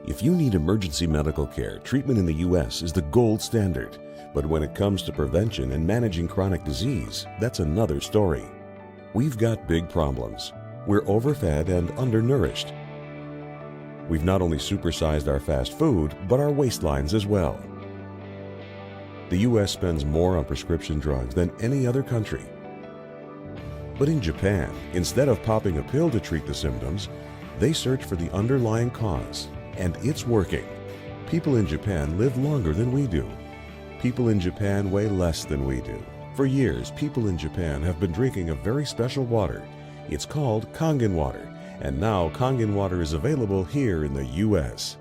If you need emergency medical care, treatment in the U.S. is the gold standard. But when it comes to prevention and managing chronic disease, that's another story. We've got big problems. We're overfed and undernourished. We've not only supersized our fast food, but our waistlines as well. The U.S. spends more on prescription drugs than any other country. But in Japan, instead of popping a pill to treat the symptoms, they search for the underlying cause, and it's working. People in Japan live longer than we do. People in Japan weigh less than we do. For years, people in Japan have been drinking a very special water. It's called Kangen water, and now Kangen water is available here in the U.S.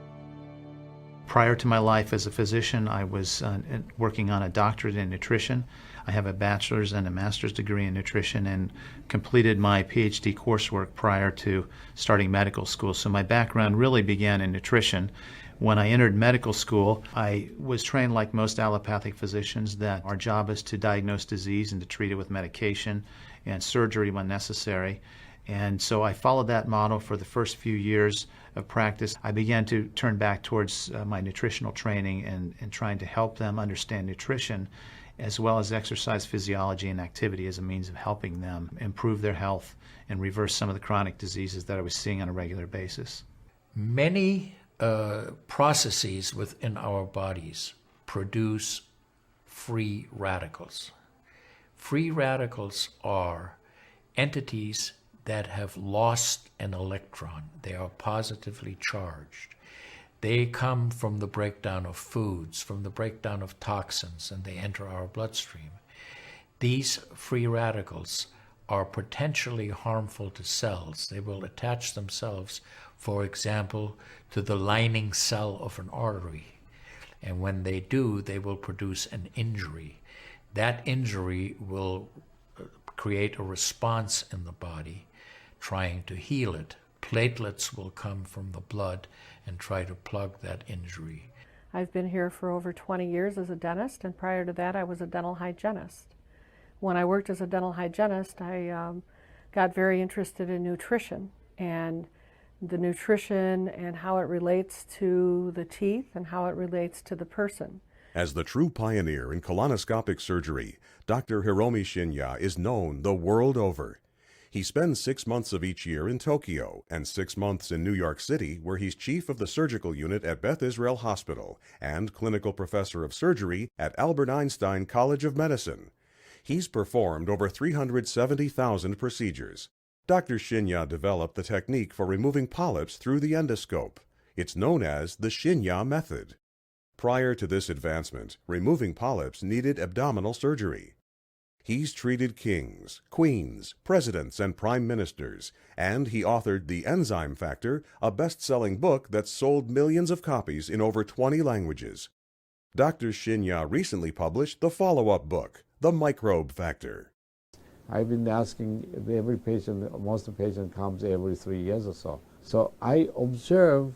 Prior to my life as a physician, I was working on a doctorate in nutrition. I have a bachelor's and a master's degree in nutrition and completed my PhD coursework prior to starting medical school. So my background really began in nutrition. When I entered medical school, I was trained like most allopathic physicians that our job is to diagnose disease and to treat it with medication and surgery when necessary. And so I followed that model for the first few years of practice. I began to turn back towards my nutritional training and trying to help them understand nutrition as well as exercise physiology and activity as a means of helping them improve their health and reverse some of the chronic diseases that I was seeing on a regular basis. Many processes within our bodies produce free radicals. Free radicals are entities that have lost an electron. They are positively charged. They come from the breakdown of foods, from the breakdown of toxins, and they enter our bloodstream. These free radicals are potentially harmful to cells. They will attach themselves, for example, to the lining cell of an artery. And when they do, they will produce an injury. That injury will create a response in the body trying to heal it. Platelets will come from the blood and try to plug that injury. I've been here for over 20 years as a dentist, and prior to that I was a dental hygienist. When I worked as a dental hygienist, I got very interested in nutrition and the nutrition and how it relates to the teeth and how it relates to the person. As the true pioneer in colonoscopic surgery, Dr. Hiromi Shinya is known the world over. He spends 6 months of each year in Tokyo and 6 months in New York City, where he's chief of the surgical unit at Beth Israel Hospital and clinical professor of surgery at Albert Einstein College of Medicine. He's performed over 370,000 procedures. Dr. Shinya developed the technique for removing polyps through the endoscope. It's known as the Shinya method. Prior to this advancement, removing polyps needed abdominal surgery. He's treated kings, queens, presidents, and prime ministers, and he authored The Enzyme Factor, a best-selling book that sold millions of copies in over 20 languages. Dr. Shinya recently published the follow-up book, The Microbe Factor. I've been asking every patient, most of the patient comes every 3 years or so. So I observe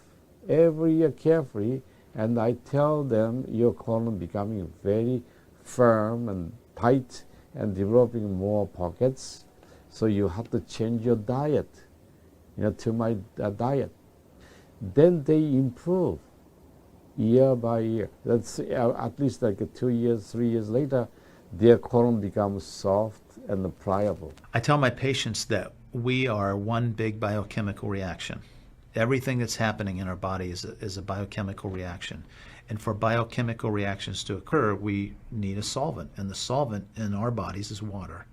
every year carefully, and I tell them your colon becoming very firm and tight and developing more pockets, so you have to change your diet, to my diet. Then they improve year by year. That's at least like 2 years, 3 years later, their colon becomes soft and pliable. I tell my patients that we are one big biochemical reaction. Everything that's happening in our body is a biochemical reaction. And for biochemical reactions to occur, we need a solvent. And the solvent in our bodies is water.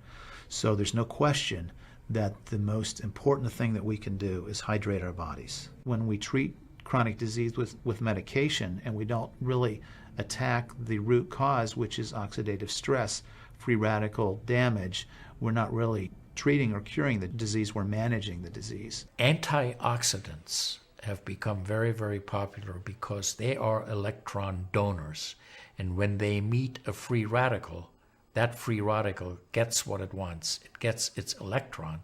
So there's no question that the most important thing that we can do is hydrate our bodies. When we treat chronic disease with medication and we don't really attack the root cause, which is oxidative stress, free radical damage, we're not really treating or curing the disease, we're managing the disease. Antioxidants have become very, very popular because they are electron donors. And when they meet a free radical, that free radical gets what it wants. It gets its electron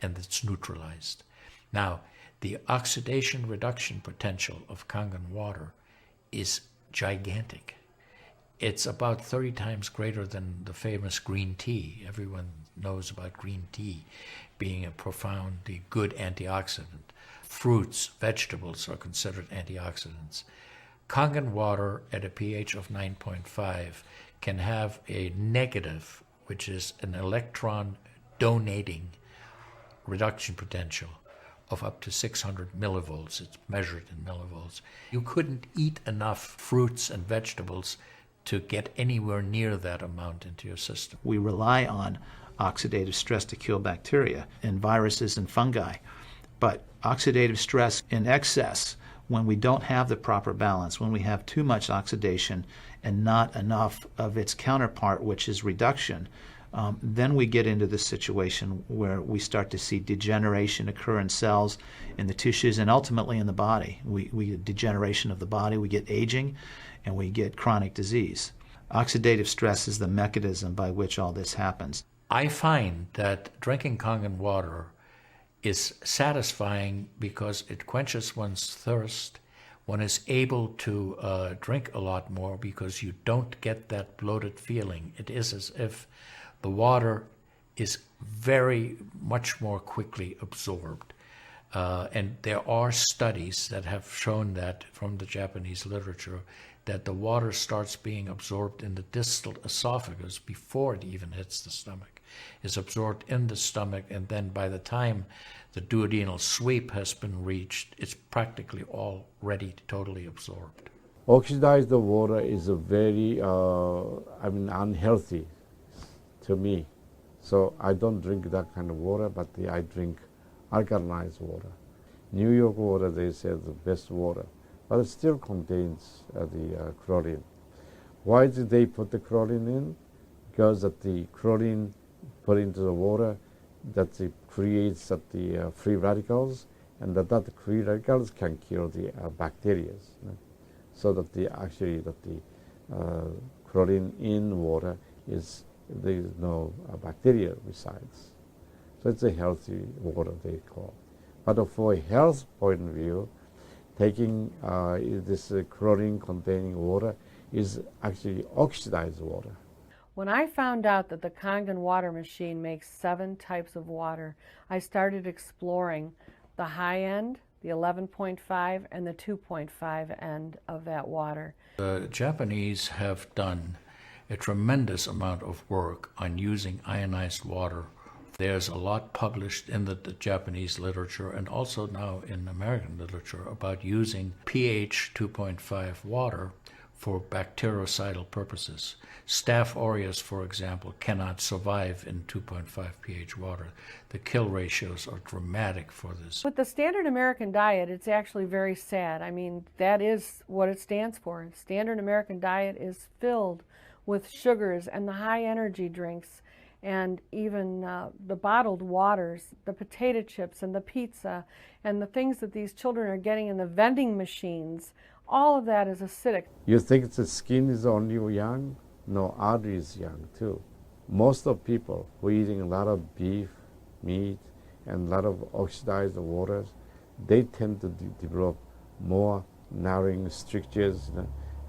and it's neutralized. Now, the oxidation reduction potential of Kangen water is gigantic. It's about 30 times greater than the famous green tea. Everyone knows about green tea being a profoundly good antioxidant. Fruits, vegetables are considered antioxidants. Kangen water at a pH of 9.5 can have a negative, which is an electron donating reduction potential of up to 600 millivolts. It's measured in millivolts. You couldn't eat enough fruits and vegetables to get anywhere near that amount into your system. We rely on oxidative stress to kill bacteria and viruses and fungi. But oxidative stress in excess, when we don't have the proper balance, when we have too much oxidation and not enough of its counterpart, which is reduction, then we get into this situation where we start to see degeneration occur in cells, in the tissues, and ultimately in the body. We get degeneration of the body, we get aging, and we get chronic disease. Oxidative stress is the mechanism by which all this happens. I find that drinking Kangen water is satisfying because it quenches one's thirst. One is able to drink a lot more because you don't get that bloated feeling. It is as if the water is very much more quickly absorbed. And there are studies that have shown that from the Japanese literature that the water starts being absorbed in the distal esophagus before it even hits the stomach. Is absorbed in the stomach, and then by the time the duodenal sweep has been reached, it's practically already totally absorbed. Oxidized water is a very, unhealthy to me. So I don't drink that kind of water, but I drink alkalinized water. New York water, they say, the best water, but it still contains the chlorine. Why did they put the chlorine in? Because that the chlorine put into the water, that it creates the free radicals, and that free radicals can kill the bacteria. So that the chlorine in water is, there is no bacteria resides. So it's a healthy water, they call. But for a health point of view, taking this chlorine containing water is actually oxidized water. When I found out that the Kangen water machine makes 7 types of water, I started exploring the high end, the 11.5, and the 2.5 end of that water. The Japanese have done a tremendous amount of work on using ionized water. There's a lot published in the Japanese literature and also now in American literature about using pH 2.5 water for bactericidal purposes. Staph aureus, for example, cannot survive in 2.5 pH water. The kill ratios are dramatic for this. With the standard American diet, it's actually very sad. I mean, that is what it stands for. Standard American diet is filled with sugars and the high energy drinks and even the bottled waters, the potato chips and the pizza and the things that these children are getting in the vending machines. All of that is acidic. You think the skin is only young? No, artery is young too. Most of people who are eating a lot of beef, meat, and a lot of oxidized waters, they tend to develop more narrowing strictures.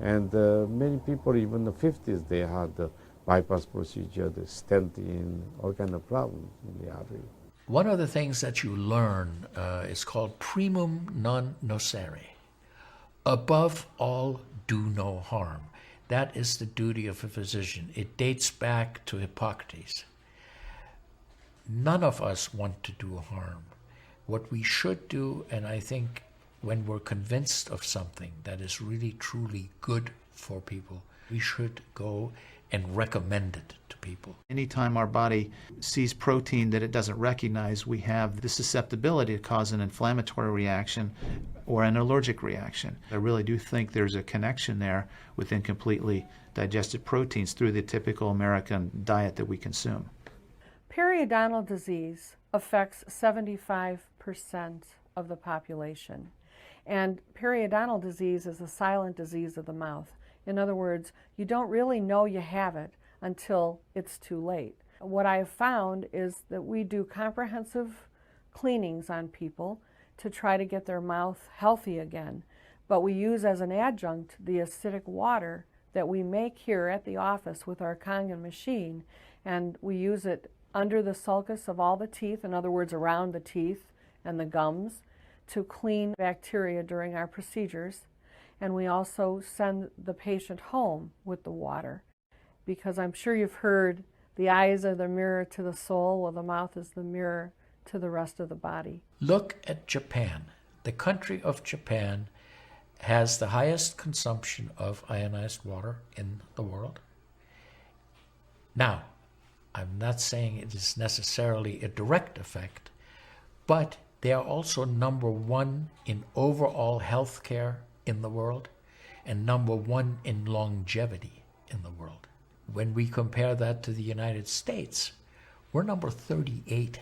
And many people, even in the 50s, they had the bypass procedure, the stent in, all kind of problems in the artery. One of the things that you learn is called primum non nocere. Above all, do no harm. That is the duty of a physician. It dates back to Hippocrates. None of us want to do harm. What we should do, and I think when we're convinced of something that is really truly good for people, we should go and recommend it to people. Anytime our body sees protein that it doesn't recognize, we have the susceptibility to cause an inflammatory reaction or an allergic reaction. I really do think there's a connection there with incompletely digested proteins through the typical American diet that we consume. Periodontal disease affects 75% of the population. And periodontal disease is a silent disease of the mouth. In other words, you don't really know you have it until it's too late. What I have found is that we do comprehensive cleanings on people to try to get their mouth healthy again. But we use as an adjunct the acidic water that we make here at the office with our Kangen machine, and we use it under the sulcus of all the teeth, in other words, around the teeth and the gums, to clean bacteria during our procedures. And we also send the patient home with the water, because I'm sure you've heard the eyes are the mirror to the soul, while the mouth is the mirror to the rest of the body. Look at Japan. The country of Japan has the highest consumption of ionized water in the world. Now, I'm not saying it is necessarily a direct effect, but they are also number one in overall health care in the world and number one in longevity in the world. When we compare that to the United States, we're number 38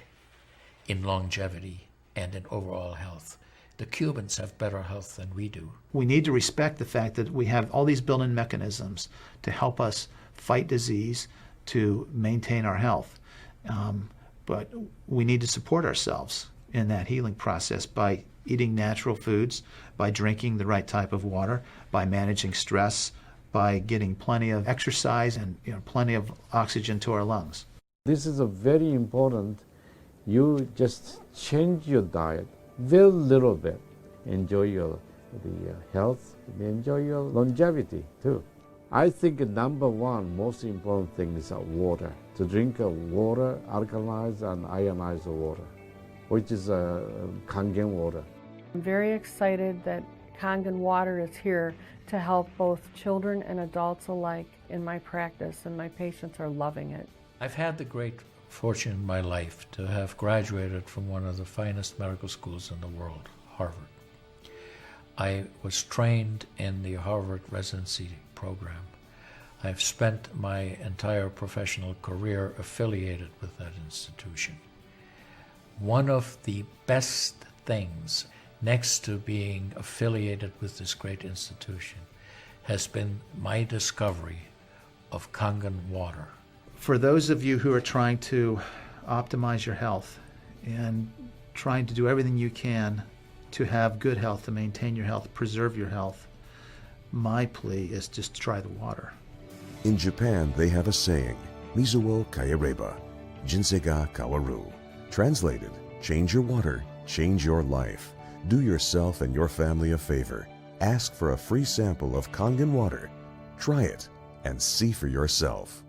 in longevity and in overall health. The Cubans have better health than we do. We need to respect the fact that we have all these built-in mechanisms to help us fight disease, to maintain our health. But we need to support ourselves in that healing process by eating natural foods, by drinking the right type of water, by managing stress, by getting plenty of exercise and plenty of oxygen to our lungs. This is a very important. You just change your diet very little bit. Enjoy the health, enjoy your longevity too. I think number one most important thing is water. To drink water, alkalized and ionized water, which is Kangen water. I'm very excited that Kangen water is here to help both children and adults alike in my practice, and my patients are loving it. I've had the great fortune in my life to have graduated from one of the finest medical schools in the world, Harvard. I was trained in the Harvard residency program. I've spent my entire professional career affiliated with that institution. One of the best things, next to being affiliated with this great institution, has been my discovery of Kangen water. For those of you who are trying to optimize your health and trying to do everything you can to have good health, to maintain your health, preserve your health, my plea is just try the water. In Japan, they have a saying, Mizuo kaereba, jinsei ga kawaru. Translated, change your water, change your life. Do yourself and your family a favor. Ask for a free sample of Kangen water. Try it and see for yourself.